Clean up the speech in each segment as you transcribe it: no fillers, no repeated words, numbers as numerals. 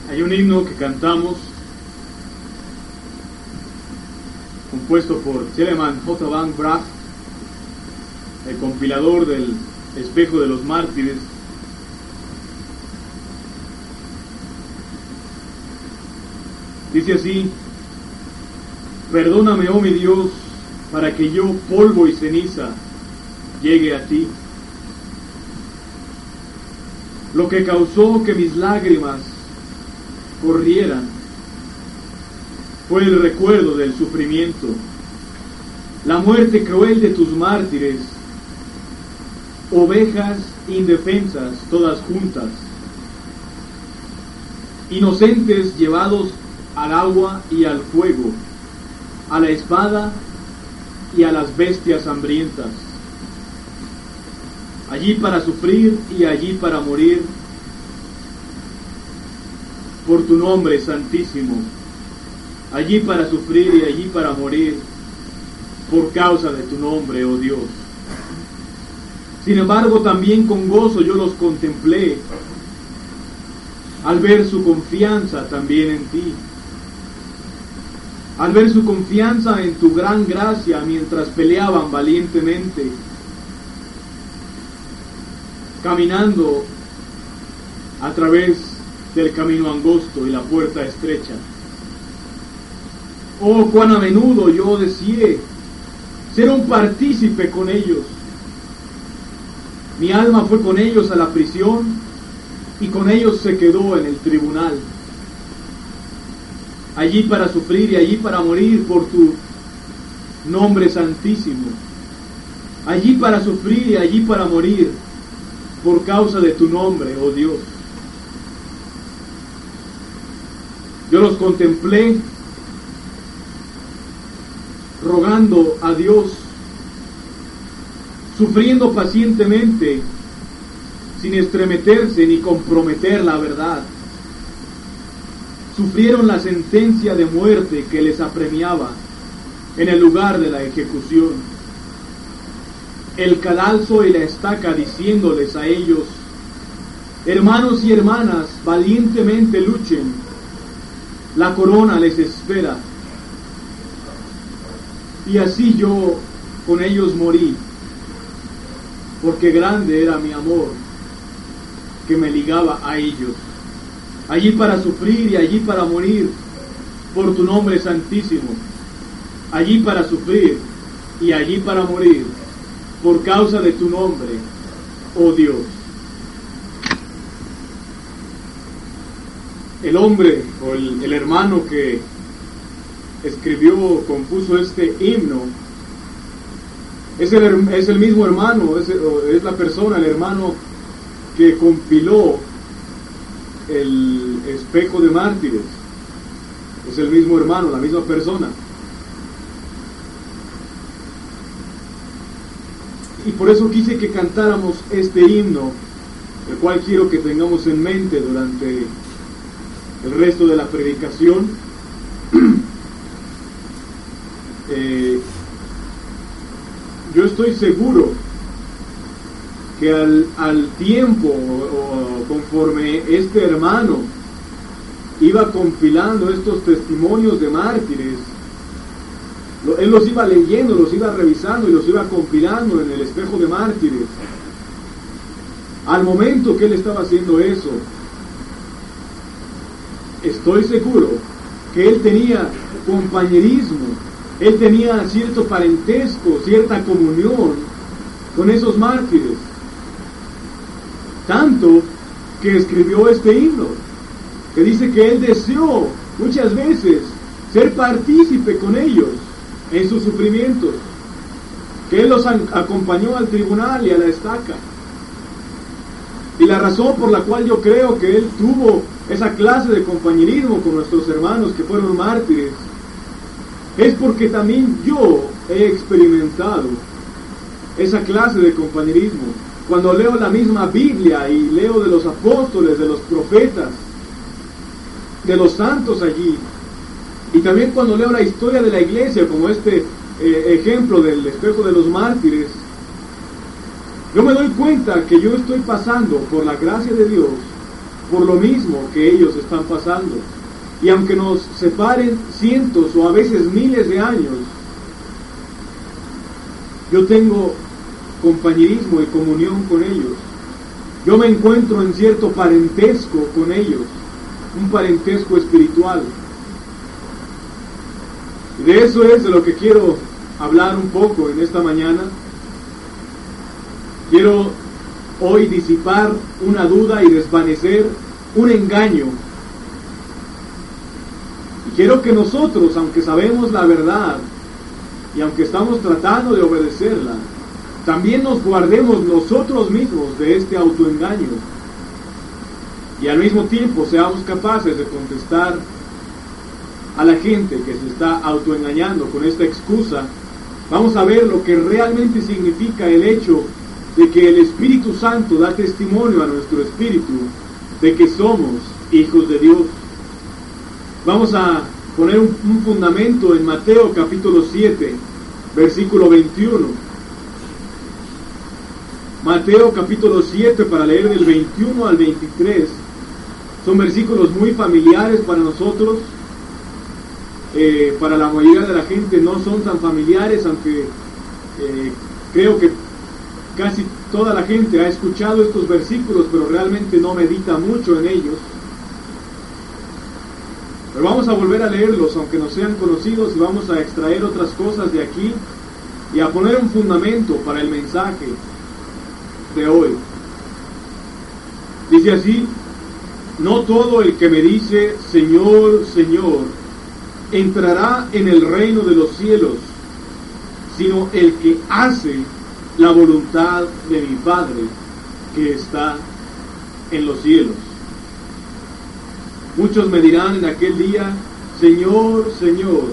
Hay un himno que cantamos, compuesto por Telemann J. Van Bragt, el compilador del Espejo de los Mártires. Dice así: perdóname, oh mi Dios, para que yo, polvo y ceniza, llegue a ti. Lo que causó que mis lágrimas corrieran fue el recuerdo del sufrimiento, la muerte cruel de tus mártires, ovejas indefensas todas juntas, inocentes llevados al agua y al fuego, a la espada y a las bestias hambrientas, allí para sufrir y allí para morir, por tu nombre santísimo, allí para sufrir y allí para morir, por causa de tu nombre, oh Dios. Sin embargo, también con gozo yo los contemplé, al ver su confianza también en ti, al ver su confianza en tu gran gracia mientras peleaban valientemente, caminando a través del camino angosto y la puerta estrecha. Oh, cuán a menudo yo deseé ser un partícipe con ellos. Mi alma fue con ellos a la prisión y con ellos se quedó en el tribunal, allí para sufrir y allí para morir por tu nombre santísimo, allí para sufrir y allí para morir por causa de tu nombre, oh Dios. Yo los contemplé rogando a Dios, sufriendo pacientemente, sin estremecerse ni comprometer la verdad. Sufrieron la sentencia de muerte que les apremiaba en el lugar de la ejecución, el cadalso y la estaca, diciéndoles a ellos: hermanos y hermanas, valientemente luchen, la corona les espera. Y así yo con ellos morí, porque grande era mi amor que me ligaba a ellos, allí para sufrir y allí para morir por tu nombre santísimo, allí para sufrir y allí para morir por causa de tu nombre, oh Dios. El hombre o el hermano que escribió, compuso este himno, es el mismo hermano, es la persona, el hermano que compiló el Espejo de Mártires. Es el mismo hermano, la misma persona. Y por eso quise que cantáramos este himno, el cual quiero que tengamos en mente durante el resto de la predicación. Yo estoy seguro que al tiempo, o conforme este hermano iba compilando estos testimonios de mártires, él los iba leyendo, los iba revisando y los iba compilando en el Espejo de Mártires. Al momento que él estaba haciendo eso, estoy seguro que él tenía compañerismo, él tenía cierto parentesco, cierta comunión con esos mártires, tanto que escribió este himno, que dice que él deseó muchas veces ser partícipe con ellos en sus sufrimientos, que él los acompañó al tribunal y a la estaca. Y la razón por la cual yo creo que él tuvo esa clase de compañerismo con nuestros hermanos que fueron mártires es porque también yo he experimentado esa clase de compañerismo. Cuando leo la misma Biblia y leo de los apóstoles, de los profetas, de los santos allí, y también cuando leo la historia de la iglesia, como este ejemplo del Espejo de los Mártires, yo me doy cuenta que yo estoy pasando por la gracia de Dios por lo mismo que ellos están pasando. Y aunque nos separen cientos o a veces miles de años, yo tengo compañerismo y comunión con ellos. Yo me encuentro en cierto parentesco con ellos, un parentesco espiritual. Y de eso es de lo que quiero hablar un poco en esta mañana. Quiero hoy disipar una duda y desvanecer un engaño. Y quiero que nosotros, aunque sabemos la verdad y aunque estamos tratando de obedecerla, también nos guardemos nosotros mismos de este autoengaño. Y al mismo tiempo seamos capaces de contestar a la gente que se está autoengañando con esta excusa. Vamos a ver lo que realmente significa el hecho de que el Espíritu Santo da testimonio a nuestro espíritu de que somos hijos de Dios. Vamos a poner un fundamento en Mateo capítulo 7, versículo 21. Mateo capítulo 7, para leer del 21 al 23. Son versículos muy familiares para nosotros. Para la mayoría de la gente no son tan familiares, aunque creo que casi toda la gente ha escuchado estos versículos, pero realmente no medita mucho en ellos. Pero vamos a volver a leerlos, aunque no sean conocidos, y vamos a extraer otras cosas de aquí y a poner un fundamento para el mensaje de hoy. Dice así: no todo el que me dice Señor, Señor, entrará en el reino de los cielos, sino el que hace la voluntad de mi Padre que está en los cielos. Muchos me dirán en aquel día: Señor, Señor,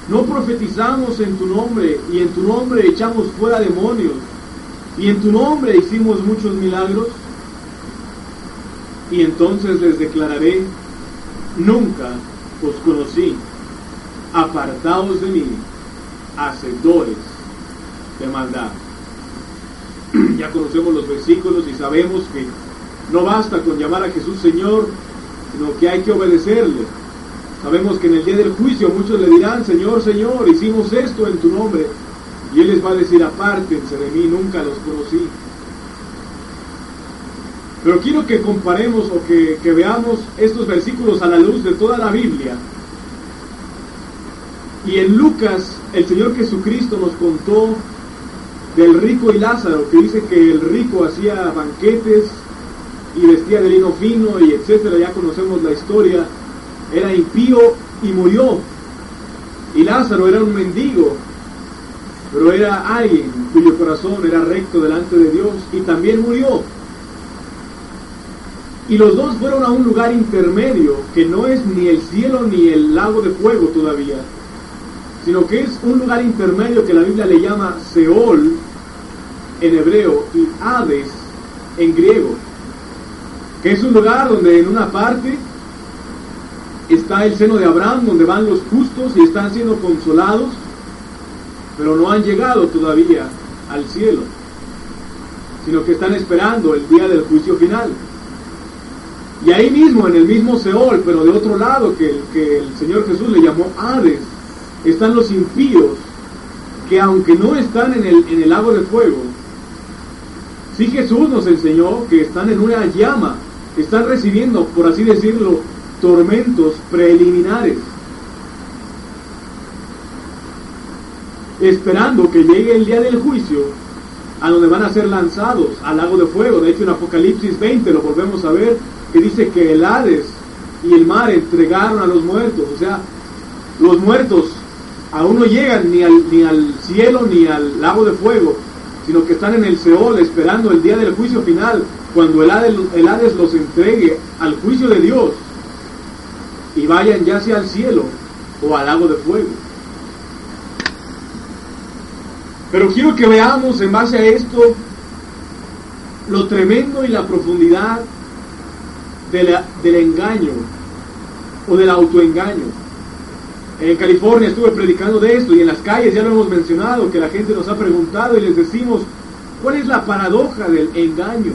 ¿no profetizamos en tu nombre, y en tu nombre echamos fuera demonios, y en tu nombre hicimos muchos milagros? Y entonces les declararé: nunca os conocí, apartaos de mí, hacedores de maldad. Ya conocemos los versículos y sabemos que no basta con llamar a Jesús Señor, sino que hay que obedecerle. Sabemos que en el día del juicio muchos le dirán: Señor, Señor, hicimos esto en tu nombre. Y Él les va a decir: apártense de mí, nunca los conocí. Pero quiero que comparemos o que veamos estos versículos a la luz de toda la Biblia. Y en Lucas, el Señor Jesucristo nos contó del rico y Lázaro, que dice que el rico hacía banquetes y vestía de lino fino y etcétera. Ya conocemos la historia. Era impío y murió. Y Lázaro era un mendigo, pero era alguien cuyo corazón era recto delante de Dios, y también murió. Y los dos fueron a un lugar intermedio, que no es ni el cielo ni el lago de fuego todavía, sino que es un lugar intermedio que la Biblia le llama Seol en hebreo y Hades en griego, que es un lugar donde en una parte está el seno de Abraham, donde van los justos y están siendo consolados, pero no han llegado todavía al cielo, sino que están esperando el día del juicio final. Y ahí mismo, en el mismo Seol, pero de otro lado, que el Señor Jesús le llamó Hades, están los impíos, que aunque no están en el lago de fuego, sí Jesús nos enseñó que están en una llama, están recibiendo, por así decirlo, tormentos preliminares, esperando que llegue el día del juicio, a donde van a ser lanzados al lago de fuego. De hecho, en Apocalipsis 20 lo volvemos a ver, que dice que el Hades y el mar entregaron a los muertos. O sea, los muertos aún no llegan ni al cielo ni al lago de fuego, sino que están en el Seol esperando el día del juicio final, cuando el Hades los entregue al juicio de Dios y vayan ya sea al cielo o al lago de fuego. Pero quiero que veamos en base a esto lo tremendo y la profundidad del engaño o del autoengaño. En California estuve predicando de esto, y en las calles ya lo hemos mencionado, que la gente nos ha preguntado y les decimos: ¿cuál es la paradoja del engaño?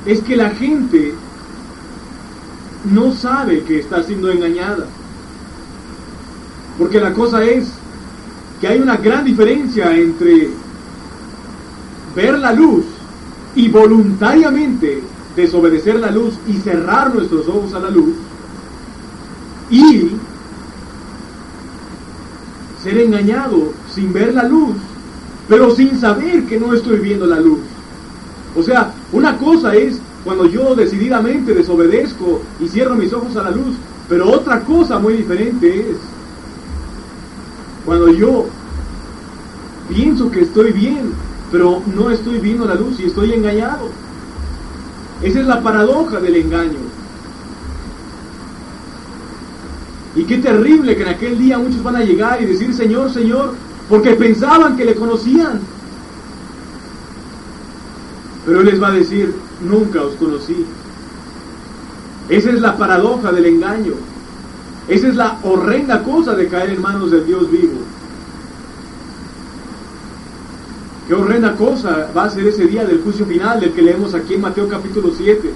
Es que la gente no sabe que está siendo engañada. Porque la cosa es que hay una gran diferencia entre ver la luz y voluntariamente desobedecer la luz y cerrar nuestros ojos a la luz, y ser engañado sin ver la luz, pero sin saber que no estoy viendo la luz. O sea, una cosa es cuando yo decididamente desobedezco y cierro mis ojos a la luz, pero otra cosa muy diferente es cuando yo pienso que estoy bien, pero no estoy viendo la luz y estoy engañado. Esa es la paradoja del engaño. Y qué terrible que en aquel día muchos van a llegar y decir Señor, Señor, porque pensaban que le conocían. Pero Él les va a decir, nunca os conocí. Esa es la paradoja del engaño. Esa es la horrenda cosa de caer en manos del Dios vivo. Qué horrenda cosa va a ser ese día del juicio final del que leemos aquí en Mateo capítulo 7.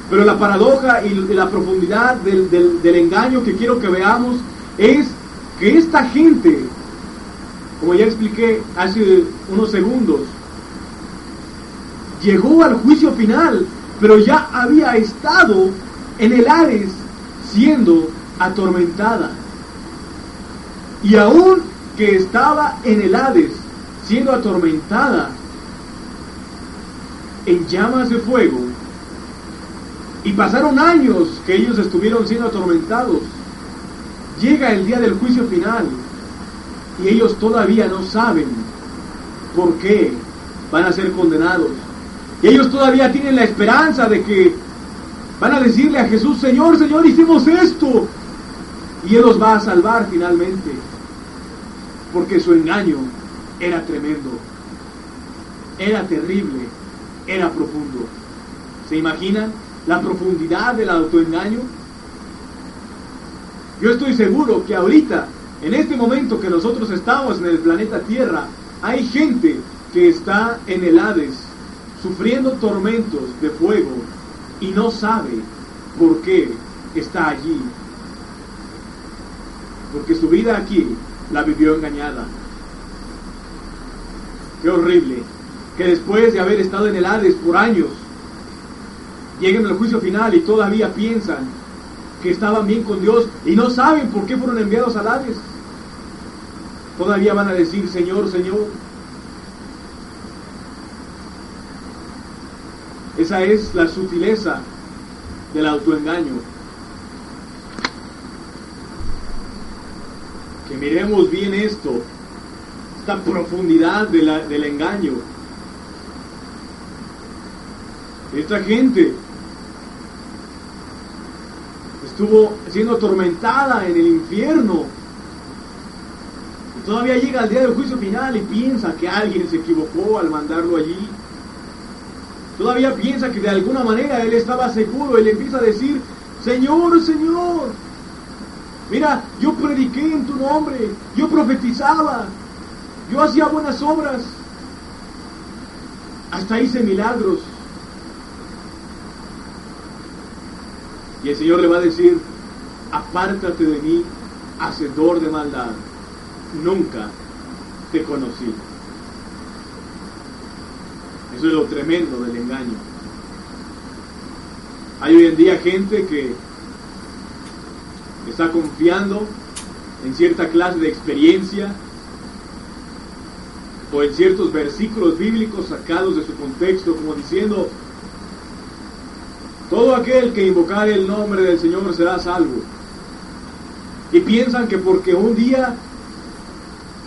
Pero la paradoja y la profundidad del engaño que quiero que veamos es que esta gente, como ya expliqué hace unos segundos, llegó al juicio final, pero ya había estado en el Hades siendo atormentada. Y aún que estaba en el Hades siendo atormentada en llamas de fuego, y pasaron años que ellos estuvieron siendo atormentados, llega el día del juicio final y ellos todavía no saben por qué van a ser condenados. Y ellos todavía tienen la esperanza de que van a decirle a Jesús, Señor, Señor, hicimos esto. Y Él los va a salvar finalmente. Porque su engaño era tremendo, era terrible, era profundo. ¿Se imaginan la profundidad del autoengaño? Yo estoy seguro que ahorita, en este momento que nosotros estamos en el planeta Tierra, hay gente que está en el Hades, sufriendo tormentos de fuego, y no sabe por qué está allí. Porque su vida aquí la vivió engañada. Qué horrible que después de haber estado en el Hades por años, lleguen al juicio final y todavía piensan que estaban bien con Dios y no saben por qué fueron enviados al Hades. Todavía van a decir, Señor, Señor. Esa es la sutileza del autoengaño. Que miremos bien esto, esta profundidad del engaño. Esta gente estuvo siendo atormentada en el infierno. Y todavía llega el día del juicio final y piensa que alguien se equivocó al mandarlo allí. Todavía piensa que de alguna manera él estaba seguro. Él empieza a decir, Señor, Señor, mira, yo prediqué en tu nombre, yo profetizaba, yo hacía buenas obras, hasta hice milagros. Y el Señor le va a decir, apártate de mí, hacedor de maldad, nunca te conocí. Eso es lo tremendo del engaño. Hay hoy en día gente que está confiando en cierta clase de experiencia o en ciertos versículos bíblicos sacados de su contexto, como diciendo, todo aquel que invocare el nombre del Señor será salvo. Y piensan que porque un día,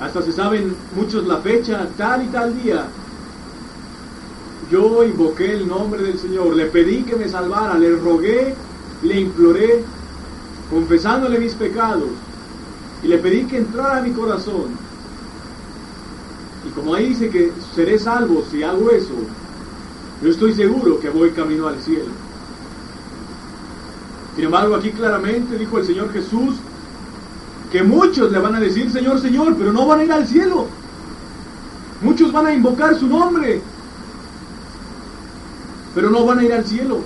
hasta se saben muchos la fecha, tal y tal día, yo invoqué el nombre del Señor, le pedí que me salvara, le rogué, le imploré, confesándole mis pecados, y le pedí que entrara a mi corazón. Y como ahí dice que seré salvo si hago eso, yo estoy seguro que voy camino al cielo. Sin embargo, aquí claramente dijo el Señor Jesús que muchos le van a decir Señor, Señor, pero no van a ir al cielo. Muchos van a invocar su nombre, pero no van a ir al cielo.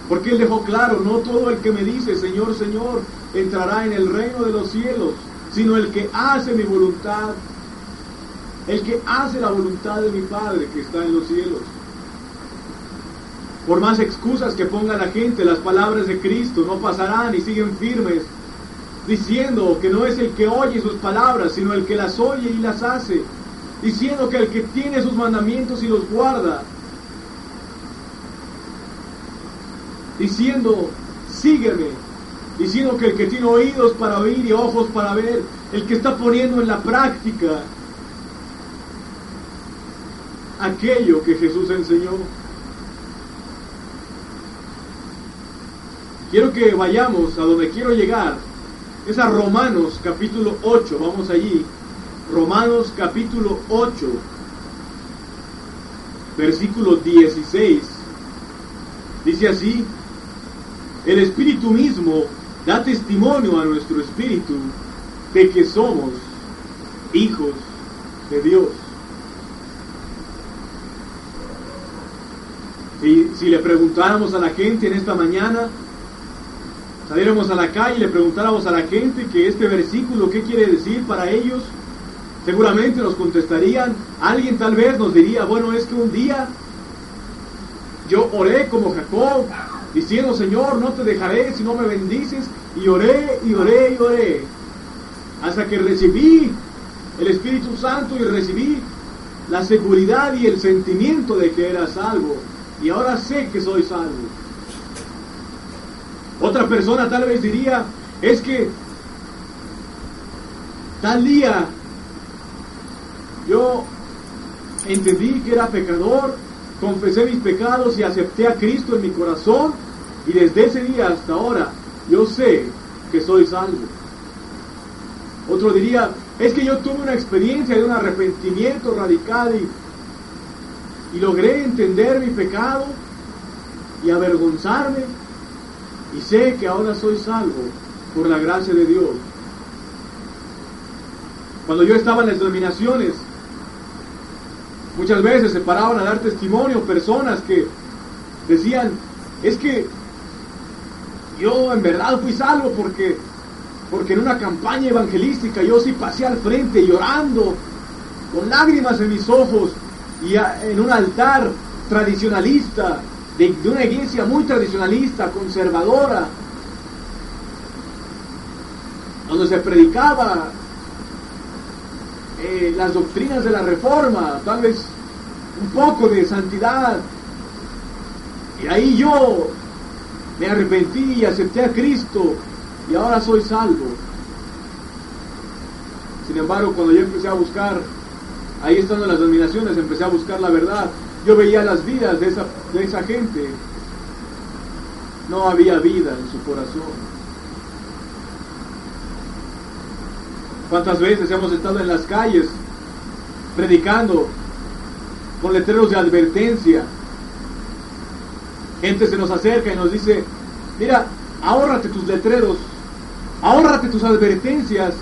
Porque Él dejó claro, no todo el que me dice, Señor, Señor, entrará en el reino de los cielos, sino el que hace mi voluntad, el que hace la voluntad de mi Padre que está en los cielos. Por más excusas que ponga la gente, las palabras de Cristo no pasarán y siguen firmes, diciendo que no es el que oye sus palabras, sino el que las oye y las hace, diciendo que el que tiene sus mandamientos y los guarda, diciendo, sígueme, diciendo que el que tiene oídos para oír y ojos para ver, el que está poniendo en la práctica aquello que Jesús enseñó. Quiero que vayamos a donde quiero llegar, es a Romanos capítulo 8, vamos allí, Romanos capítulo 8, versículo 16, dice así: el Espíritu mismo da testimonio a nuestro espíritu de que somos hijos de Dios. Si le preguntáramos a la gente en esta mañana, saliéramos a la calle y le preguntáramos a la gente que este versículo, ¿qué quiere decir para ellos? Seguramente nos contestarían, alguien tal vez nos diría, bueno, es que un día yo oré como Jacob, diciendo, Señor, no te dejaré si no me bendices, y oré, y oré, y oré, hasta que recibí el Espíritu Santo y recibí la seguridad y el sentimiento de que era salvo, y ahora sé que soy salvo. Otra persona tal vez diría, es que tal día yo entendí que era pecador, confesé mis pecados y acepté a Cristo en mi corazón, y desde ese día hasta ahora yo sé que soy salvo. Otro diría, es que yo tuve una experiencia de un arrepentimiento radical y logré entender mi pecado y avergonzarme, y sé que ahora soy salvo por la gracia de Dios. Cuando yo estaba en las denominaciones, muchas veces se paraban a dar testimonio personas que decían, es que yo en verdad fui salvo porque en una campaña evangelística yo sí pasé al frente llorando, con lágrimas en mis ojos, y en un altar tradicionalista, de una iglesia muy tradicionalista, conservadora, donde se predicaba las doctrinas de la Reforma, tal vez un poco de santidad, y ahí yo me arrepentí y acepté a Cristo y ahora soy salvo. Sin embargo, cuando yo empecé a buscar, ahí estando en las denominaciones, empecé a buscar la verdad, yo veía las vidas de esa gente, no había vida en su corazón. ¿Cuántas veces hemos estado en las calles predicando con letreros de advertencia? Gente se nos acerca y nos dice, mira, ahórrate tus letreros, ahórrate tus advertencias,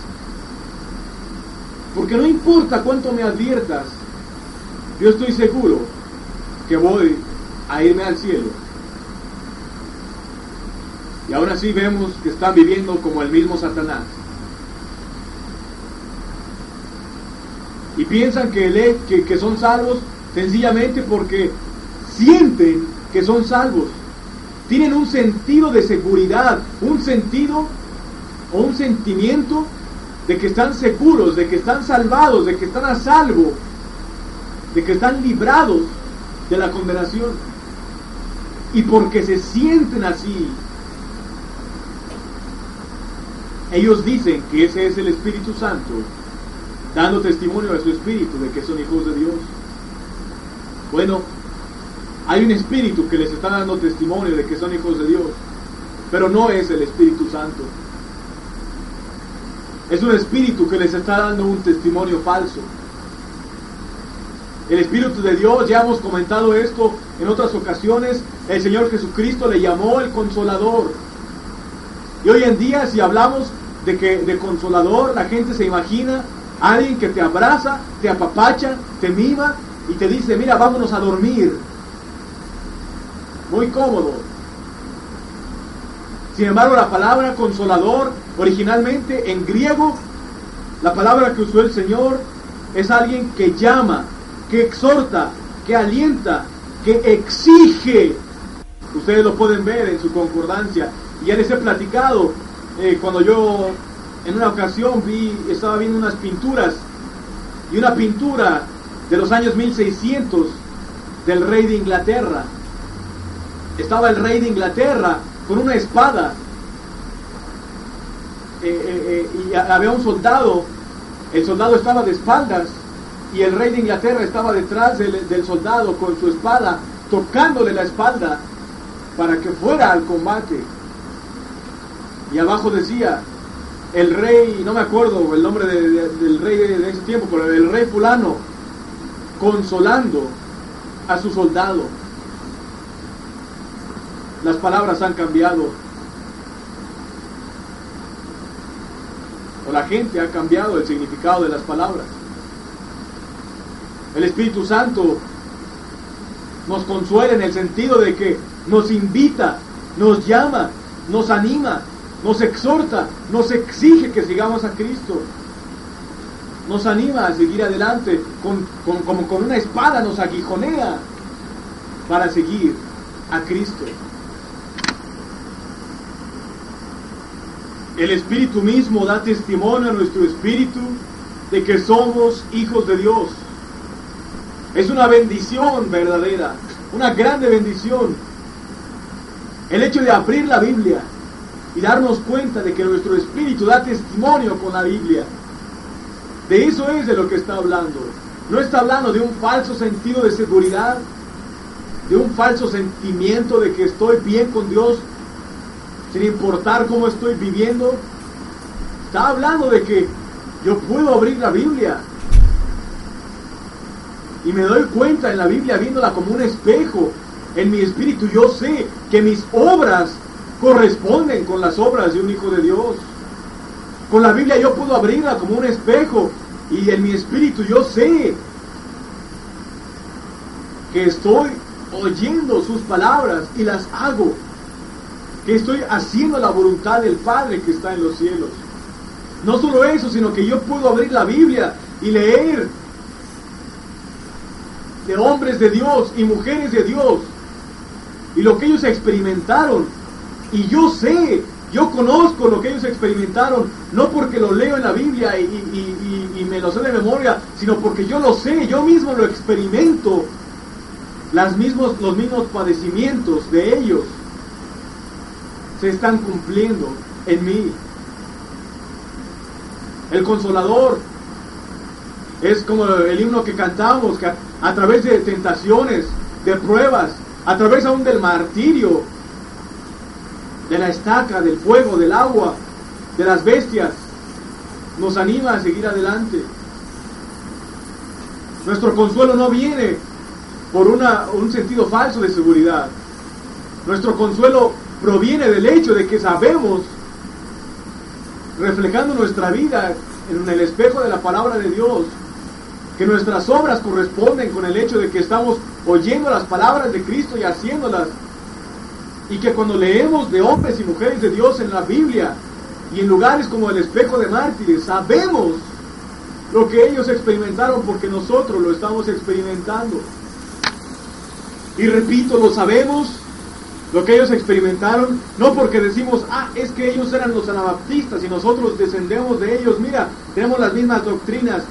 porque no importa cuánto me adviertas, yo estoy seguro que voy a irme al cielo. Y aún así vemos que están viviendo como el mismo Satanás. Y piensan que son salvos sencillamente porque sienten que son salvos. Tienen un sentido de seguridad, un sentido o un sentimiento de que están seguros, de que están salvados, de que están a salvo, de que están librados de la condenación. Y porque se sienten así, ellos dicen que ese es el Espíritu Santo, dando testimonio a su espíritu de que son hijos de Dios. Bueno, hay un espíritu que les está dando testimonio de que son hijos de Dios, pero no es el Espíritu Santo. Es un espíritu que les está dando un testimonio falso. El Espíritu de Dios, ya hemos comentado esto en otras ocasiones, el Señor Jesucristo le llamó el Consolador. Y hoy en día, si hablamos de Consolador, la gente se imagina a alguien que te abraza, te apapacha, te mima y te dice, mira, vámonos a dormir. Muy cómodo. Sin embargo, la palabra consolador, originalmente en griego, la palabra que usó el Señor es alguien que llama, que exhorta, que alienta, que exige. Ustedes lo pueden ver en su concordancia. Y ya les he platicado, cuando yo en una ocasión estaba viendo unas pinturas, y una pintura de los años 1600 del rey de Inglaterra. Estaba el rey de Inglaterra con una espada, y había un soldado. El soldado estaba de espaldas y el rey de Inglaterra estaba detrás del soldado con su espada, tocándole la espalda para que fuera al combate. Y abajo decía, el rey, no me acuerdo el nombre del rey de ese tiempo, pero el rey fulano consolando a su soldado. Las palabras han cambiado, o la gente ha cambiado el significado de las palabras. El Espíritu Santo nos consuela en el sentido de que nos invita, nos llama, nos anima, nos exhorta, nos exige que sigamos a Cristo. Nos anima a seguir adelante, como con una espada nos aguijonea para seguir a Cristo. El Espíritu mismo da testimonio a nuestro espíritu de que somos hijos de Dios. Es una bendición verdadera, una grande bendición. El hecho de abrir la Biblia y darnos cuenta de que nuestro espíritu da testimonio con la Biblia. De eso es de lo que está hablando. No está hablando de un falso sentido de seguridad, de un falso sentimiento de que estoy bien con Dios, sin importar cómo estoy viviendo. Está hablando de que yo puedo abrir la Biblia y me doy cuenta en la Biblia, viéndola como un espejo. En mi espíritu yo sé que mis obras corresponden con las obras de un hijo de Dios. Con la Biblia yo puedo abrirla como un espejo y en mi espíritu yo sé que estoy oyendo sus palabras y las hago, que estoy haciendo la voluntad del Padre que está en los cielos. No solo eso, sino que yo puedo abrir la Biblia y leer de hombres de Dios y mujeres de Dios y lo que ellos experimentaron, y yo sé, yo conozco lo que ellos experimentaron, no porque lo leo en la Biblia y me lo sé de memoria, sino porque yo lo sé, yo mismo lo experimento. Los mismos padecimientos de ellos se están cumpliendo en mí. El Consolador es como el himno que cantamos, que a través de tentaciones, de pruebas, a través aún del martirio, de la estaca, del fuego, del agua, de las bestias, nos anima a seguir adelante. Nuestro consuelo no viene por un sentido falso de seguridad. Nuestro consuelo proviene del hecho de que sabemos, reflejando nuestra vida en el espejo de la palabra de Dios, que nuestras obras corresponden con el hecho de que estamos oyendo las palabras de Cristo y haciéndolas, y que cuando leemos de hombres y mujeres de Dios en la Biblia y en lugares como el espejo de mártires, sabemos lo que ellos experimentaron porque nosotros lo estamos experimentando. Y repito, lo sabemos, lo que ellos experimentaron, no porque decimos, es que ellos eran los anabaptistas y nosotros descendemos de ellos, mira, tenemos las mismas doctrinas.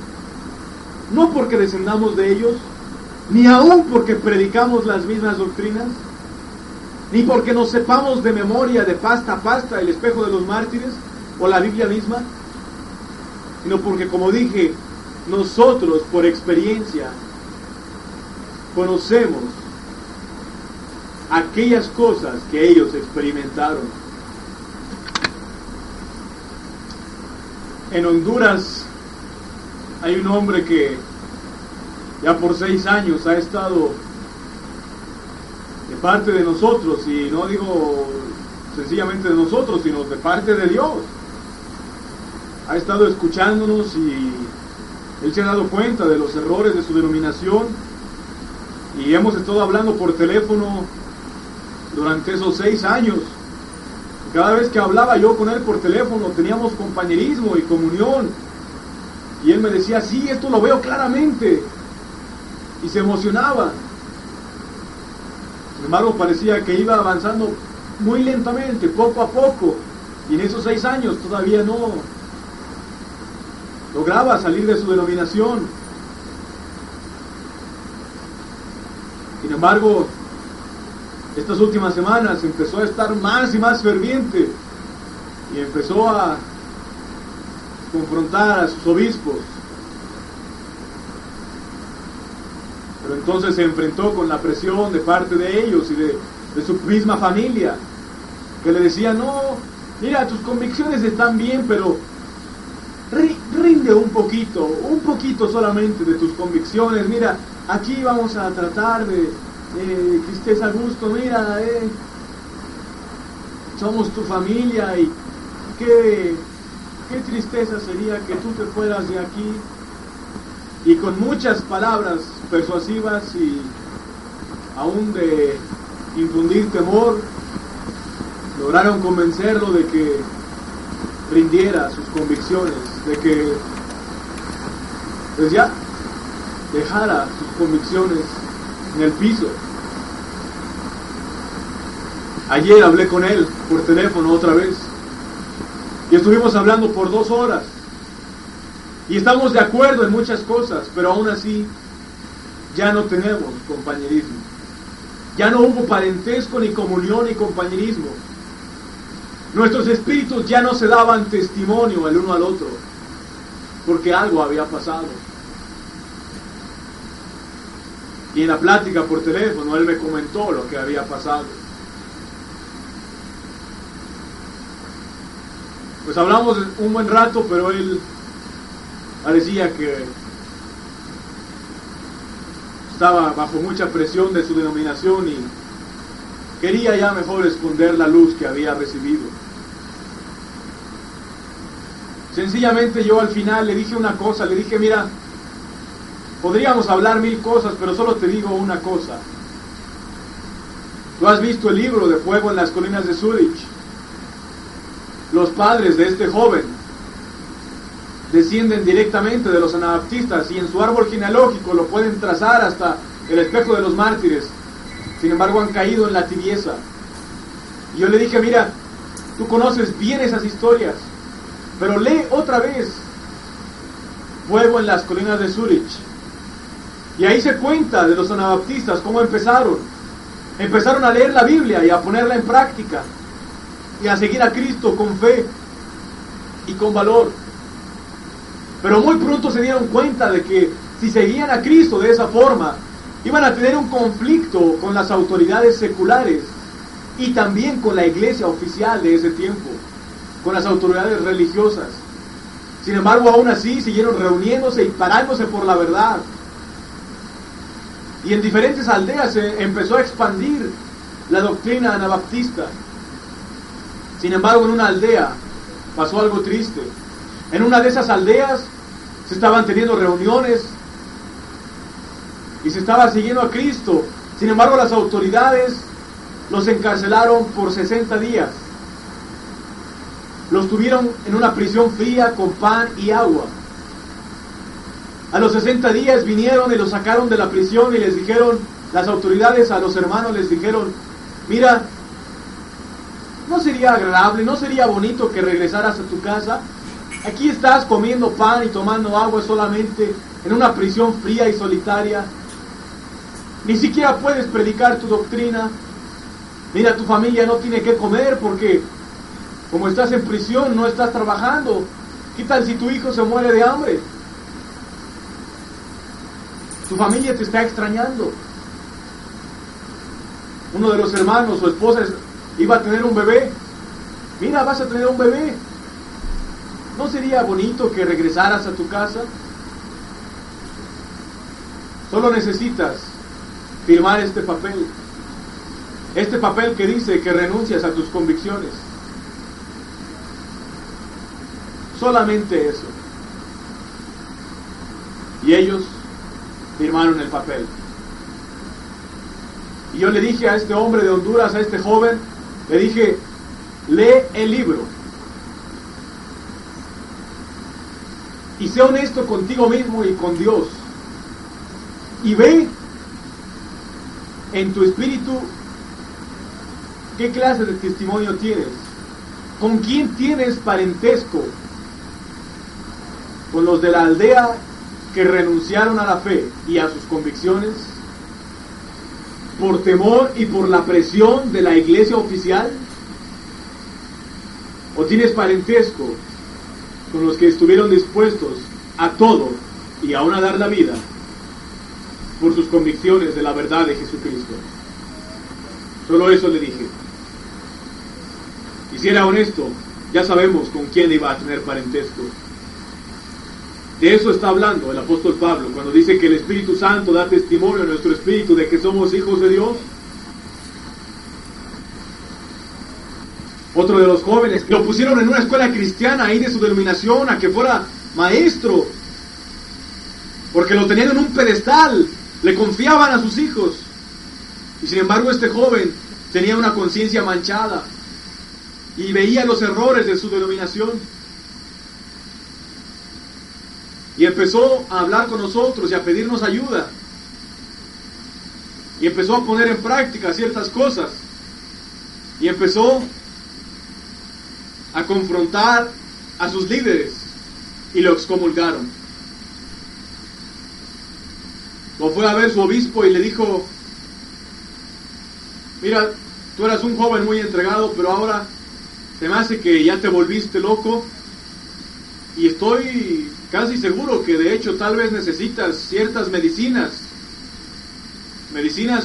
No porque descendamos de ellos, ni aún porque predicamos las mismas doctrinas, ni porque nos sepamos de memoria, de pasta a pasta, el espejo de los mártires o la Biblia misma, sino porque, como dije, nosotros por experiencia conocemos aquellas cosas que ellos experimentaron. En Honduras hay un hombre que ya por 6 años ha estado de parte de nosotros, y no digo sencillamente de nosotros, sino de parte de Dios. Ha estado escuchándonos y él se ha dado cuenta de los errores de su denominación, y hemos estado hablando por teléfono durante esos 6 años, Cada vez que hablaba yo con él por teléfono, teníamos compañerismo y comunión. Y él me decía, sí, esto lo veo claramente. Y se emocionaba. Sin embargo, parecía que iba avanzando muy lentamente, poco a poco. Y en esos 6 años todavía no lograba salir de su denominación. Sin embargo, estas últimas semanas empezó a estar más y más ferviente y empezó a confrontar a sus obispos. Pero entonces se enfrentó con la presión de parte de ellos y de su misma familia, que le decían, no, mira, tus convicciones están bien, pero rinde un poquito solamente de tus convicciones. Mira, aquí vamos a tratar de que estés a gusto. Mira, somos tu familia y qué tristeza sería que tú te fueras de aquí. Y con muchas palabras persuasivas y aún de infundir temor, lograron convencerlo de que rindiera sus convicciones, de que pues ya dejara sus convicciones en el piso. Ayer hablé con él por teléfono otra vez y estuvimos hablando por 2 horas y estamos de acuerdo en muchas cosas, pero aún así ya no tenemos compañerismo, ya no hubo parentesco, ni comunión, ni compañerismo. Nuestros espíritus ya no se daban testimonio el uno al otro, porque algo había pasado. Y en la plática por teléfono él me comentó lo que había pasado. Pues hablamos un buen rato, pero él parecía que estaba bajo mucha presión de su denominación y quería ya mejor esconder la luz que había recibido. Sencillamente yo al final le dije una cosa, le dije, mira, podríamos hablar 1000 cosas, pero solo te digo una cosa. Tú has visto el libro de Fuego en las Colinas de Zúrich. Los padres de este joven descienden directamente de los anabaptistas y en su árbol genealógico lo pueden trazar hasta el espejo de los mártires. Sin embargo, han caído en la tibieza. Y yo le dije, mira, tú conoces bien esas historias, pero lee otra vez Fuego en las Colinas de Zúrich. Y ahí se cuenta de los anabaptistas cómo empezaron. Empezaron a leer la Biblia y a ponerla en práctica y a seguir a Cristo con fe y con valor. Pero muy pronto se dieron cuenta de que si seguían a Cristo de esa forma, iban a tener un conflicto con las autoridades seculares y también con la iglesia oficial de ese tiempo, con las autoridades religiosas. Sin embargo, aún así siguieron reuniéndose y parándose por la verdad. Y en diferentes aldeas se empezó a expandir la doctrina anabaptista. Sin embargo, en una aldea pasó algo triste. En una de esas aldeas se estaban teniendo reuniones y se estaba siguiendo a Cristo. Sin embargo, las autoridades los encarcelaron por 60 días. Los tuvieron en una prisión fría con pan y agua. A los 60 días vinieron y los sacaron de la prisión y les dijeron, las autoridades a los hermanos les dijeron, mira, ¿no sería agradable, no sería bonito que regresaras a tu casa? Aquí estás comiendo pan y tomando agua solamente en una prisión fría y solitaria. Ni siquiera puedes predicar tu doctrina. Mira, tu familia no tiene que comer porque como estás en prisión no estás trabajando. ¿Qué tal si tu hijo se muere de hambre? Tu familia te está extrañando. Uno de los hermanos, su esposa, iba a tener un bebé. Mira, vas a tener un bebé. ¿No sería bonito que regresaras a tu casa? Solo necesitas firmar este papel. Este papel que dice que renuncias a tus convicciones. Solamente eso. Y ellos firmaron el papel. Y yo le dije a este hombre de Honduras, a este joven, le dije, lee el libro y sé honesto contigo mismo y con Dios, y ve en tu espíritu qué clase de testimonio tienes, con quién tienes parentesco, con los de la aldea que renunciaron a la fe y a sus convicciones por temor y por la presión de la iglesia oficial, o tienes parentesco con los que estuvieron dispuestos a todo y aún a dar la vida por sus convicciones de la verdad de Jesucristo. Solo eso le dije. Y si era honesto, ya sabemos con quién iba a tener parentesco. De eso está hablando el apóstol Pablo cuando dice que el Espíritu Santo da testimonio a nuestro espíritu de que somos hijos de Dios. Otro de los jóvenes lo pusieron en una escuela cristiana ahí de su denominación a que fuera maestro, porque lo tenían en un pedestal, le confiaban a sus hijos, y sin embargo este joven tenía una conciencia manchada y veía los errores de su denominación. Y empezó a hablar con nosotros y a pedirnos ayuda. Y empezó a poner en práctica ciertas cosas. Y empezó a confrontar a sus líderes. Y lo excomulgaron. Lo fue a ver su obispo y le dijo: mira, tú eras un joven muy entregado, pero ahora se me hace que ya te volviste loco. Y estoy casi seguro que de hecho tal vez necesitas ciertas medicinas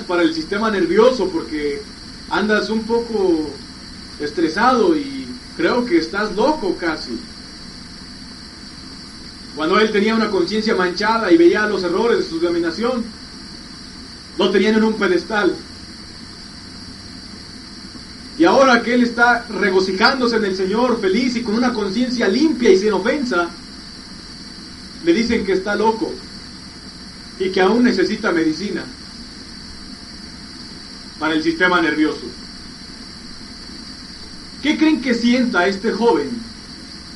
para el sistema nervioso, porque andas un poco estresado y creo que estás loco casi. Cuando él tenía una conciencia manchada y veía los errores de su denominación, lo tenían en un pedestal. Y ahora que él está regocijándose en el Señor, feliz y con una conciencia limpia y sin ofensa, le dicen que está loco y que aún necesita medicina para el sistema nervioso. ¿Qué creen que sienta este joven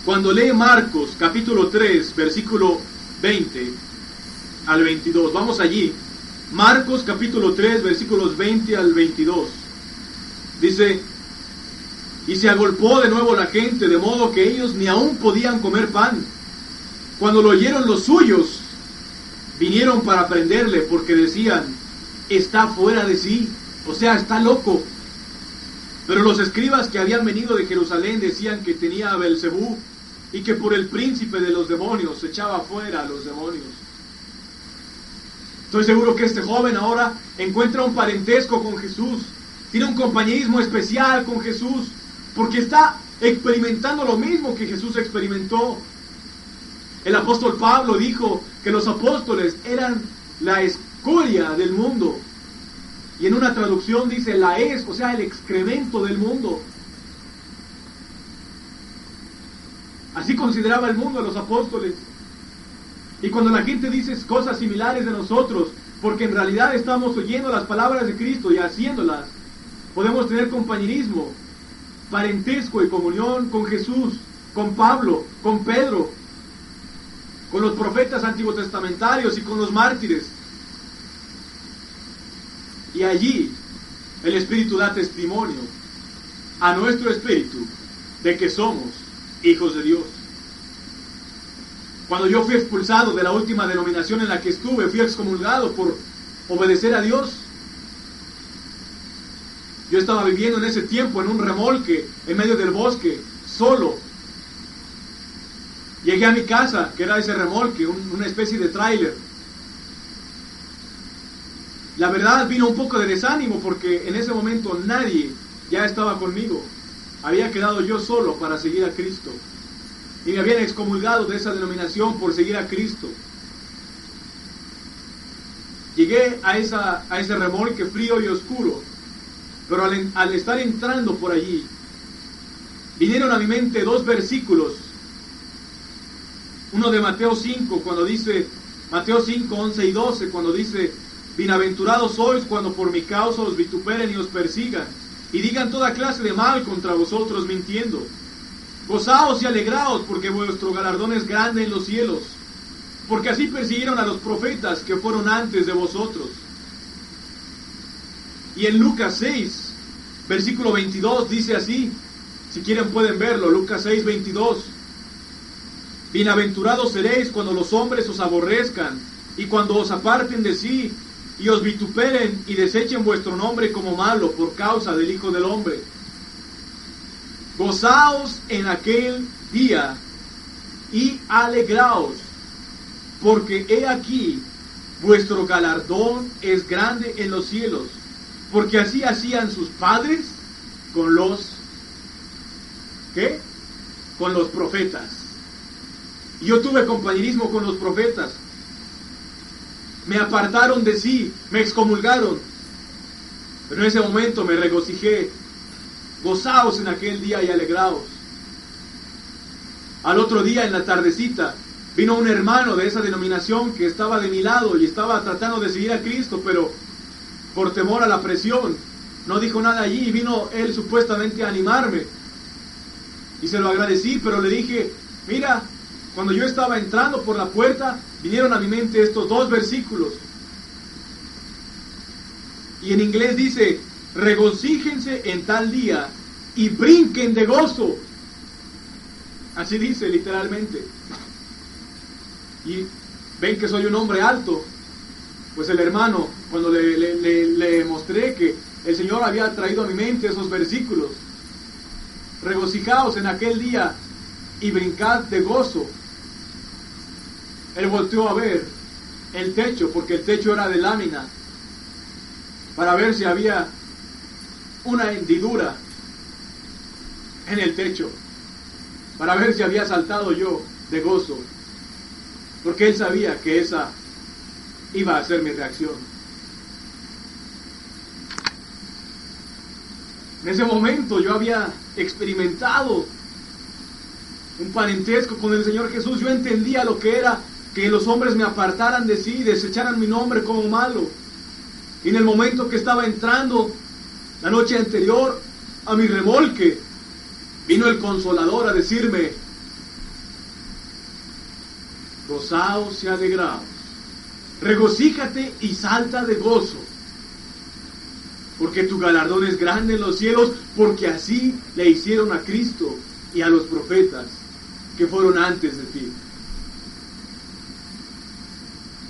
cuando lee Marcos capítulo 3, versículo 20 al 22? Vamos allí. Marcos capítulo 3, versículos 20 al 22. Dice: y se agolpó de nuevo la gente, de modo que ellos ni aún podían comer pan. Cuando lo oyeron los suyos, vinieron para prenderle, porque decían: está fuera de sí, o sea, está loco. Pero los escribas que habían venido de Jerusalén decían que tenía a Belcebú, y que por el príncipe de los demonios echaba fuera a los demonios. Estoy seguro que este joven ahora encuentra un parentesco con Jesús, tiene un compañerismo especial con Jesús, porque está experimentando lo mismo que Jesús experimentó. El apóstol Pablo dijo que los apóstoles eran la escoria del mundo. Y en una traducción dice la es, o sea, el excremento del mundo. Así consideraba el mundo a los apóstoles. Y cuando la gente dice cosas similares de nosotros, porque en realidad estamos oyendo las palabras de Cristo y haciéndolas, podemos tener compañerismo, parentesco y comunión con Jesús, con Pablo, con Pedro, con los profetas antiguotestamentarios y con los mártires. Y allí el Espíritu da testimonio a nuestro espíritu de que somos hijos de Dios. Cuando yo fui expulsado de la última denominación en la que estuve, fui excomulgado por obedecer a Dios. Yo estaba viviendo en ese tiempo en un remolque en medio del bosque, solo. Llegué a mi casa, que era ese remolque, una especie de tráiler. La verdad, vino un poco de desánimo porque en ese momento nadie ya estaba conmigo. Había quedado yo solo para seguir a Cristo. Y me habían excomulgado de esa denominación por seguir a Cristo. Llegué a ese remolque frío y oscuro. Pero al estar entrando por allí, vinieron a mi mente dos versículos. Uno de Mateo 5, cuando dice, Mateo 5, 11 y 12, cuando dice: bienaventurados sois cuando por mi causa os vituperen y os persigan, y digan toda clase de mal contra vosotros mintiendo. Gozaos y alegraos, porque vuestro galardón es grande en los cielos, porque así persiguieron a los profetas que fueron antes de vosotros. Y en Lucas 6, versículo 22 dice así, si quieren pueden verlo, Lucas 6, 22. Bienaventurados seréis cuando los hombres os aborrezcan, y cuando os aparten de sí, y os vituperen y desechen vuestro nombre como malo por causa del Hijo del Hombre. Gozaos en aquel día y alegraos, porque he aquí vuestro galardón es grande en los cielos, porque así hacían sus padres con los ¿qué? Con los profetas. Y yo tuve compañerismo con los profetas. Me apartaron de sí, me excomulgaron. Pero en ese momento me regocijé. Gozaos en aquel día y alegraos. Al otro día, en la tardecita, vino un hermano de esa denominación que estaba de mi lado y estaba tratando de seguir a Cristo, pero por temor a la presión, no dijo nada allí, y vino él supuestamente a animarme. Y se lo agradecí, pero le dije, mira, cuando yo estaba entrando por la puerta, vinieron a mi mente estos dos versículos. Y en inglés dice, regocíjense en tal día y brinquen de gozo. Así dice literalmente. Y ven que soy un hombre alto. Pues el hermano, cuando le mostré que el Señor había traído a mi mente esos versículos, regocijaos en aquel día y brincad de gozo. Él volteó a ver el techo, porque el techo era de lámina, para ver si había una hendidura en el techo, para ver si había saltado yo de gozo, porque él sabía que esa iba a ser mi reacción. En ese momento yo había experimentado un parentesco con el Señor Jesús. Yo entendía lo que era que los hombres me apartaran de sí, desecharan mi nombre como malo. Y en el momento que estaba entrando, la noche anterior, a mi remolque, vino el Consolador a decirme, gozaos y alegraos, regocíjate y salta de gozo, porque tu galardón es grande en los cielos, porque así le hicieron a Cristo y a los profetas que fueron antes de ti.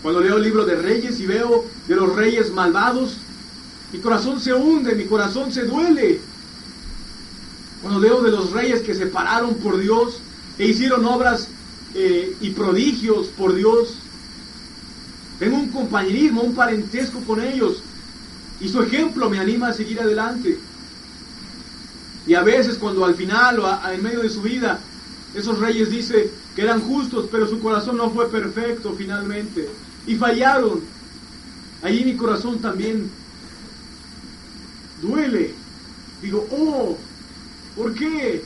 Cuando leo el libro de Reyes y veo de los reyes malvados, mi corazón se hunde, mi corazón se duele. Cuando leo de los reyes que se pararon por Dios e hicieron obras y prodigios por Dios, tengo un compañerismo, un parentesco con ellos, y su ejemplo me anima a seguir adelante. Y a veces cuando al final o en medio de su vida, esos reyes dicen que eran justos, pero su corazón no fue perfecto finalmente, y fallaron, allí mi corazón también duele. Digo, oh, ¿por qué?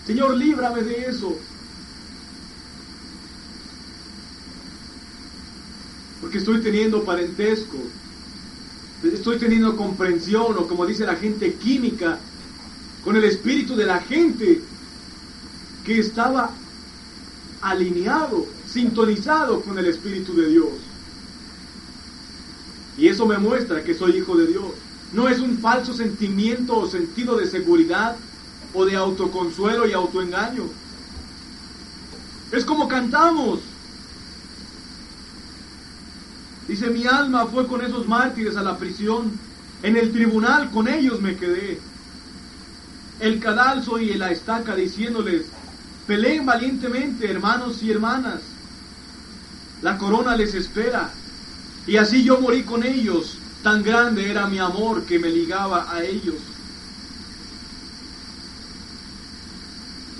Señor, líbrame de eso. Porque estoy teniendo parentesco, estoy teniendo comprensión, o como dice la gente, química, con el espíritu de la gente que estaba alineado, sintonizado con el Espíritu de Dios. Y eso me muestra que soy hijo de Dios. No es un falso sentimiento o sentido de seguridad o de autoconsuelo y autoengaño. Es como cantamos. Dice, mi alma fue con esos mártires a la prisión, en el tribunal con ellos me quedé. El cadalso y la estaca diciéndoles, peleen valientemente, hermanos y hermanas. La corona les espera. Y así yo morí con ellos. Tan grande era mi amor que me ligaba a ellos.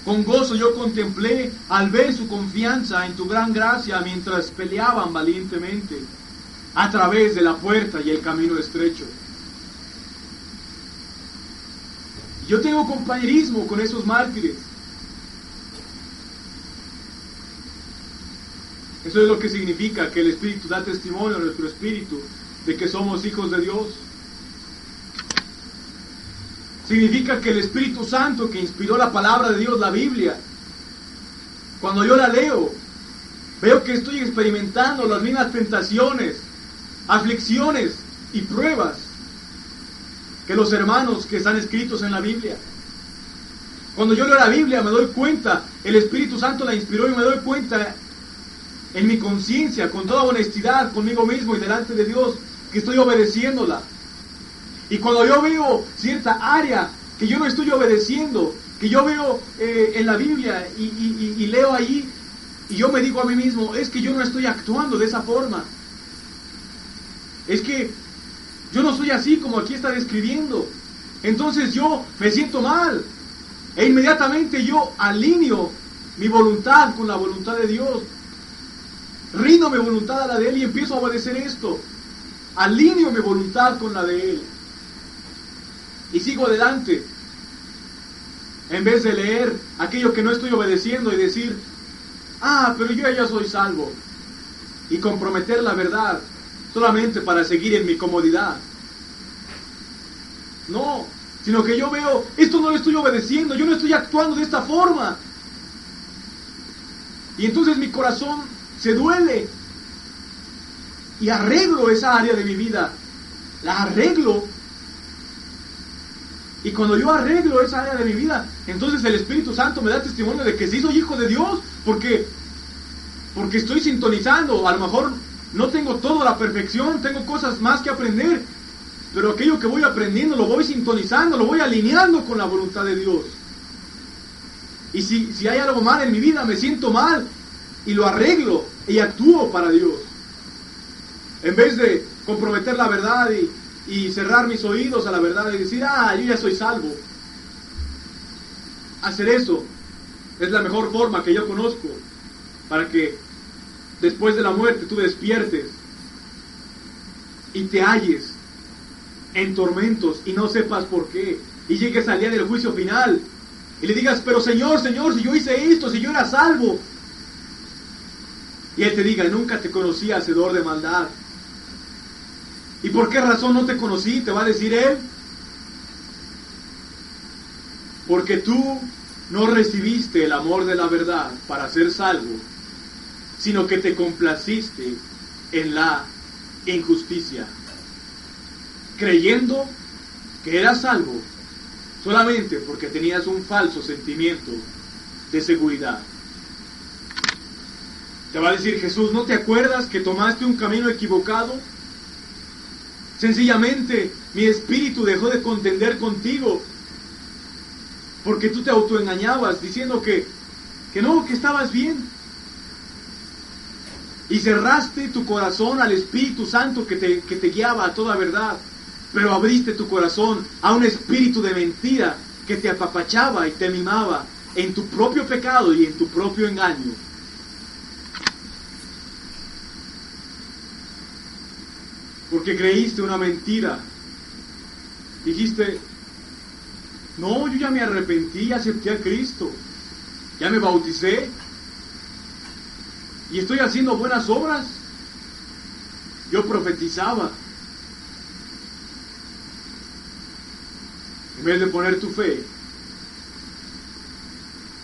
Con gozo yo contemplé al ver su confianza en tu gran gracia mientras peleaban valientemente a través de la puerta y el camino estrecho. Yo tengo compañerismo con esos mártires. Eso es lo que significa que el Espíritu da testimonio a nuestro espíritu de que somos hijos de Dios. significa que el Espíritu Santo que inspiró la palabra de Dios, la Biblia, cuando yo la leo, veo que estoy experimentando las mismas tentaciones, aflicciones y pruebas que los hermanos que están escritos en la Biblia. Cuando yo leo la Biblia me doy cuenta, el Espíritu Santo la inspiró y me doy cuenta en mi conciencia, con toda honestidad conmigo mismo y delante de Dios, que estoy obedeciéndola. Y cuando yo veo cierta área que yo no estoy obedeciendo, que yo veo en la Biblia y leo ahí, y yo me digo a mí mismo, es que yo no estoy actuando de esa forma. Es que yo no soy así como aquí está describiendo. Entonces yo me siento mal. E inmediatamente yo alineo mi voluntad con la voluntad de Dios. Rindo mi voluntad a la de Él y empiezo a obedecer esto. Alineo mi voluntad con la de Él. Y sigo adelante. En vez de leer aquello que no estoy obedeciendo y decir, pero yo ya soy salvo. Y comprometer la verdad solamente para seguir en mi comodidad. No, sino que yo veo, esto no lo estoy obedeciendo, yo no estoy actuando de esta forma. Y entonces mi corazón se duele. Y arreglo esa área de mi vida. La arreglo. Y cuando yo arreglo esa área de mi vida, entonces el Espíritu Santo me da testimonio de que sí soy hijo de Dios, porque estoy sintonizando. A lo mejor no tengo toda la perfección, tengo cosas más que aprender, pero aquello que voy aprendiendo lo voy sintonizando, lo voy alineando con la voluntad de Dios. Y si hay algo mal en mi vida, me siento mal y lo arreglo y actúo para Dios. En vez de comprometer la verdad y cerrar mis oídos a la verdad y decir, yo ya soy salvo. Hacer eso es la mejor forma que yo conozco para que después de la muerte tú despiertes y te halles en tormentos y no sepas por qué, y llegues al día del juicio final y le digas, pero Señor, si yo hice esto, si yo era salvo, y Él te diga, nunca te conocí, hacedor de maldad. ¿Y por qué razón no te conocí? Te va a decir Él. Porque tú no recibiste el amor de la verdad para ser salvo, sino que te complaciste en la injusticia, creyendo que eras salvo solamente porque tenías un falso sentimiento de seguridad. Te va a decir Jesús, ¿no te acuerdas que tomaste un camino equivocado? Sencillamente mi espíritu dejó de contender contigo porque tú te autoengañabas diciendo que no, que estabas bien. Y cerraste tu corazón al Espíritu Santo que te guiaba a toda verdad. Pero abriste tu corazón a un espíritu de mentira que te apapachaba y te mimaba en tu propio pecado y en tu propio engaño. Porque creíste una mentira. Dijiste, no, yo ya me arrepentí, ya acepté a Cristo, ya me bauticé y estoy haciendo buenas obras. Yo profetizaba. En vez de poner tu fe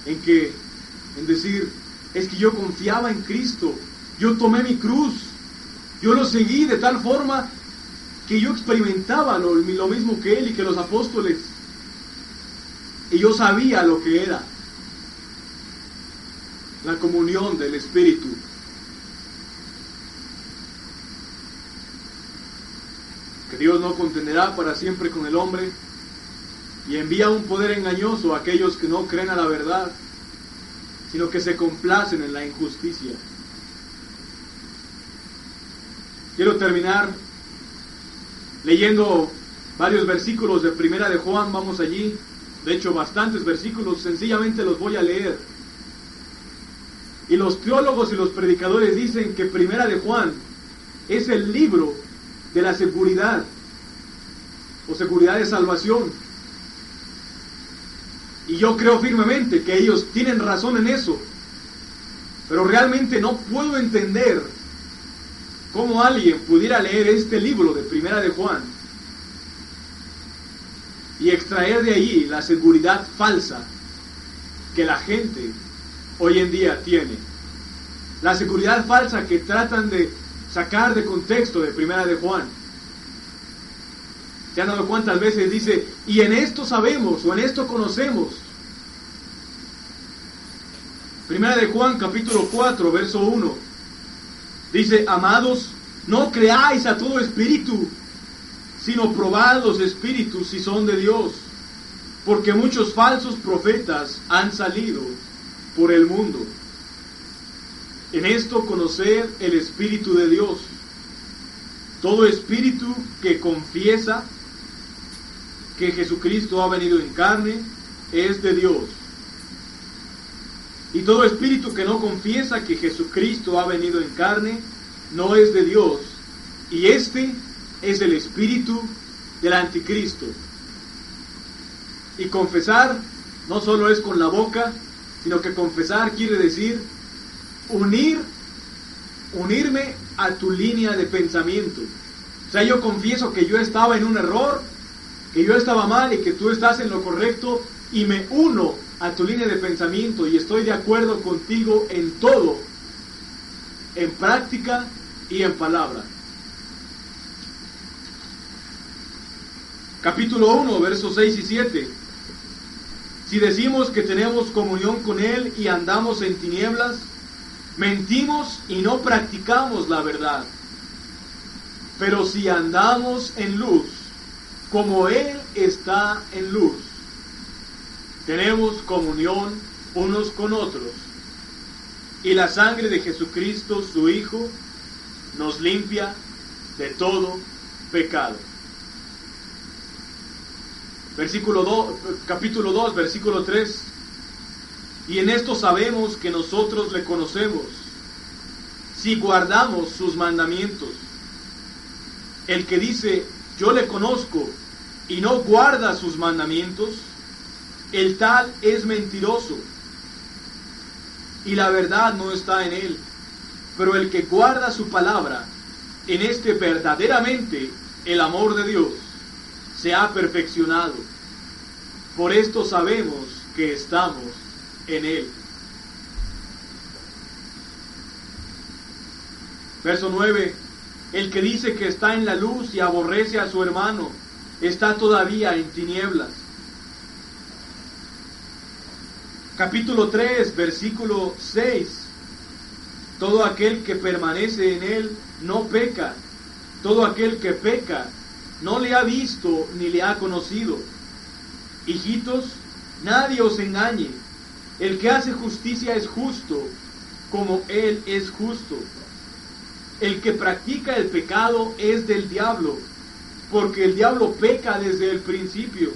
en decir, es que yo confiaba en Cristo, yo tomé mi cruz, yo lo seguí de tal forma que yo experimentaba lo mismo que Él y que los apóstoles. Y yo sabía lo que era la comunión del Espíritu. Que Dios no contenderá para siempre con el hombre y envía un poder engañoso a aquellos que no creen a la verdad, sino que se complacen en la injusticia. Quiero terminar leyendo varios versículos de Primera de Juan. Vamos allí. De hecho, bastantes versículos. Sencillamente los voy a leer. Y los teólogos y los predicadores dicen que Primera de Juan es el libro de la seguridad o seguridad de salvación. Y yo creo firmemente que ellos tienen razón en eso. Pero realmente no puedo entender cómo alguien pudiera leer este libro de Primera de Juan y extraer de allí la seguridad falsa que la gente hoy en día tiene. La seguridad falsa que tratan de sacar de contexto de Primera de Juan. ¿Se han dado cuántas veces dice, y en esto sabemos, o en esto conocemos? Primera de Juan, capítulo 4, verso 1. Dice, amados, no creáis a todo espíritu, sino probad los espíritus si son de Dios, porque muchos falsos profetas han salido por el mundo. En esto conocer el Espíritu de Dios. Todo espíritu que confiesa que Jesucristo ha venido en carne es de Dios. Y todo espíritu que no confiesa que Jesucristo ha venido en carne no es de Dios. Y este es el espíritu del anticristo. Y confesar no solo es con la boca, sino que confesar quiere decir unirme a tu línea de pensamiento. O sea, yo confieso que yo estaba en un error, que yo estaba mal y que tú estás en lo correcto, y me uno a tu línea de pensamiento y estoy de acuerdo contigo en todo, en práctica y en palabra. Capítulo 1, versos 6 y 7. Si decimos que tenemos comunión con Él y andamos en tinieblas, mentimos y no practicamos la verdad. Pero si andamos en luz, como Él está en luz, tenemos comunión unos con otros. Y la sangre de Jesucristo, su Hijo, nos limpia de todo pecado. Capítulo 2, versículo 3. Y en esto sabemos que nosotros le conocemos, si guardamos sus mandamientos. El que dice, yo le conozco, y no guarda sus mandamientos, el tal es mentiroso, y la verdad no está en él. Pero el que guarda su palabra, en este verdaderamente el amor de Dios se ha perfeccionado. Por esto sabemos que estamos en Él. Verso 9. El que dice que está en la luz y aborrece a su hermano, está todavía en tinieblas. Capítulo 3, versículo 6. Todo aquel que permanece en Él no peca. Todo aquel que peca no le ha visto ni le ha conocido. Hijitos, nadie os engañe. El que hace justicia es justo, como Él es justo. El que practica el pecado es del diablo, porque el diablo peca desde el principio.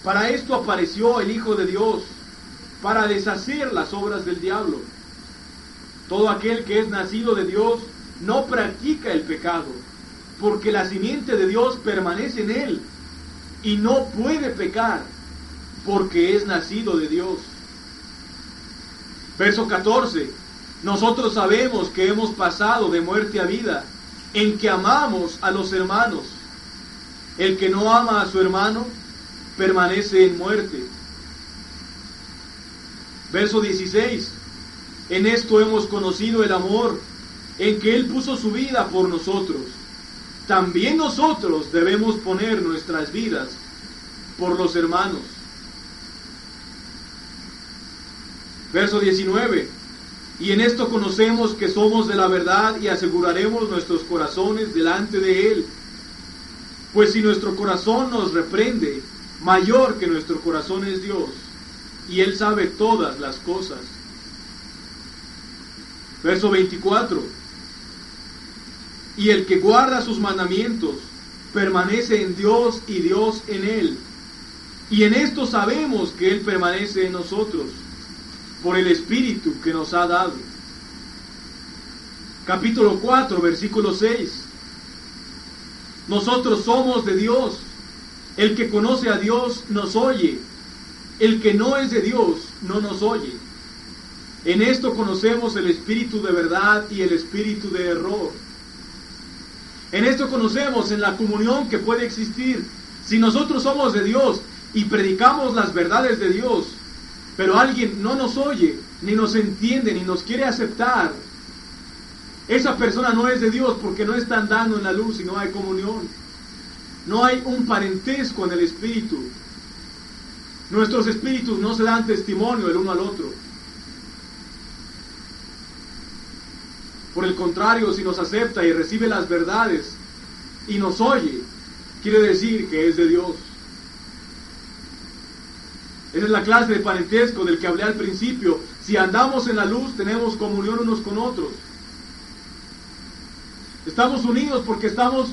Para esto apareció el Hijo de Dios, para deshacer las obras del diablo. Todo aquel que es nacido de Dios no practica el pecado, porque la simiente de Dios permanece en él, y no puede pecar, porque es nacido de Dios. Verso 14. Nosotros sabemos que hemos pasado de muerte a vida, en que amamos a los hermanos. El que no ama a su hermano, permanece en muerte. Verso 16. En esto hemos conocido el amor, en que Él puso su vida por nosotros. También nosotros debemos poner nuestras vidas por los hermanos. Verso 19. Y en esto conocemos que somos de la verdad y aseguraremos nuestros corazones delante de Él. Pues si nuestro corazón nos reprende, mayor que nuestro corazón es Dios, y Él sabe todas las cosas. Verso 24. Y el que guarda sus mandamientos permanece en Dios y Dios en él. Y en esto sabemos que Él permanece en nosotros, por el Espíritu que nos ha dado. Capítulo 4, versículo 6. Nosotros somos de Dios. El que conoce a Dios nos oye. El que no es de Dios no nos oye. En esto conocemos el espíritu de verdad y el espíritu de error. En esto conocemos en la comunión que puede existir Si nosotros somos de Dios y predicamos las verdades de Dios, pero alguien no nos oye, ni nos entiende, ni nos quiere aceptar, esa persona no es de Dios porque no está andando en la luz y no hay comunión. No hay un parentesco en el Espíritu. Nuestros espíritus no se dan testimonio el uno al otro. Por el contrario, si nos acepta y recibe las verdades y nos oye, quiere decir que es de Dios. Esa es la clase de parentesco del que hablé al principio. Si andamos en la luz, tenemos comunión unos con otros. Estamos unidos porque estamos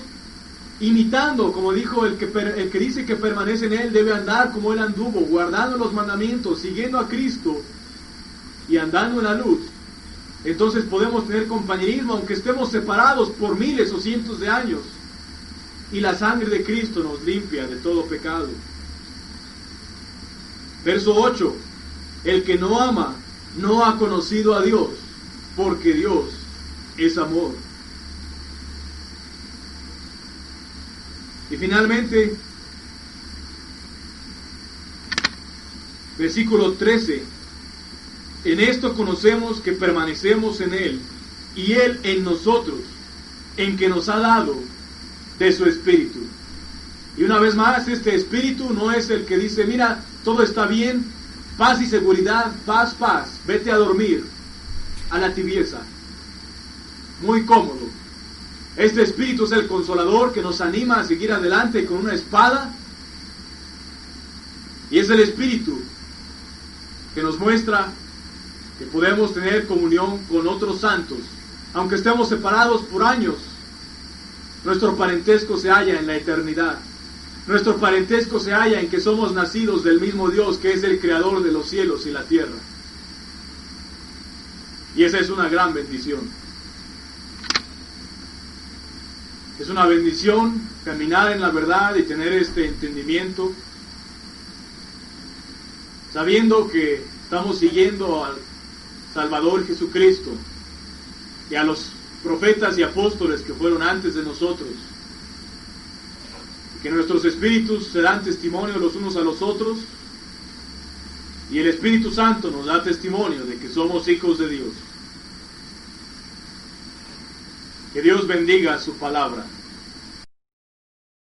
imitando, como dijo el que dice que permanece en Él, debe andar como Él anduvo, guardando los mandamientos, siguiendo a Cristo y andando en la luz. Entonces podemos tener compañerismo, aunque estemos separados por miles o cientos de años. Y la sangre de Cristo nos limpia de todo pecado. Verso 8. El que no ama, no ha conocido a Dios, porque Dios es amor. Y finalmente, versículo 13. En esto conocemos que permanecemos en Él, y Él en nosotros, en que nos ha dado de su Espíritu. Y una vez más, este Espíritu no es el que dice, mira, todo está bien, paz y seguridad, paz, paz, vete a dormir, a la tibieza. Muy cómodo. Este Espíritu es el consolador que nos anima a seguir adelante con una espada. Y es el Espíritu que nos muestra que podemos tener comunión con otros santos. Aunque estemos separados por años, nuestro parentesco se halla en la eternidad. Nuestro parentesco se halla en que somos nacidos del mismo Dios, que es el creador de los cielos y la tierra. Y esa es una gran bendición. Es una bendición caminar en la verdad y tener este entendimiento, sabiendo que estamos siguiendo al Salvador Jesucristo y a los profetas y apóstoles que fueron antes de nosotros. Que nuestros espíritus se dan testimonio los unos a los otros y el Espíritu Santo nos da testimonio de que somos hijos de Dios. Que Dios bendiga su palabra.